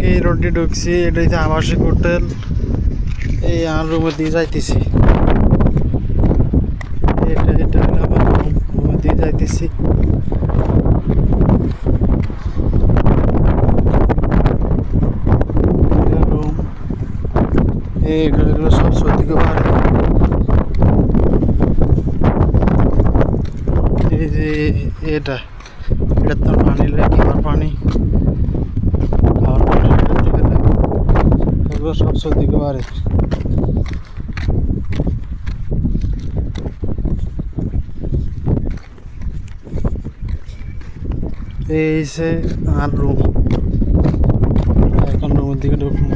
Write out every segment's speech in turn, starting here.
এই রোডে ঢুকছি, এটা হচ্ছে আবাসিক হোটেল। এই আমার রুমের দিয়ে যাইতেছি, এটা হলো আমার রুমের দিয়ে যাইতেছি। রুম এগুলো সব সত্যি বাড়ি। এই যে এটা এটা তো পানি খাওয়ার পানি, এগুলো সব সত্যি বাড়ি। এই সে আর রুম, এখন রুমের দিকে ঢুকবো।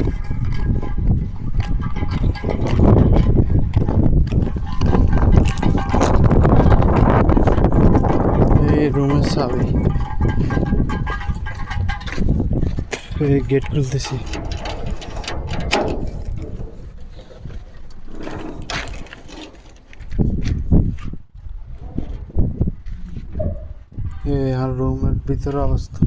এই রুমের চাবি, এই গেট খুলতেছি। এই আর রুমের ভিতরে অবস্থা।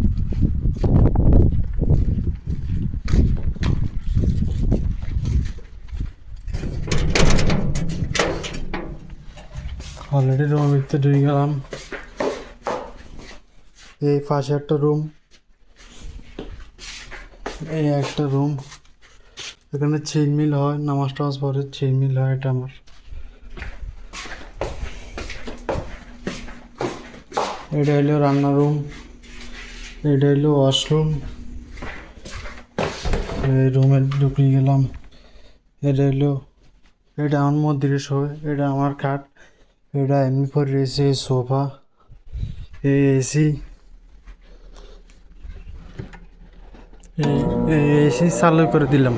অলরেডি রুমের ভিতরে ঢুকে গেলাম। এই পাশে একটা রুম, এই একটা রুম। এখানে ছিলমিল হয়, নামাজ টামাজ পড়ে ছিলমিল হয়। এটা আমার, এটা হলো রান্না রুম, এটা হলো ওয়াশরুম। এই রুমে ঢুকে গেলাম। এটা হলো, এটা আমার মন্দিরের শোয়, এটা আমার খাট, এটা এমনি পরে রয়েছে সোফা, এই এসি। এই এসি চালু করে দিলাম।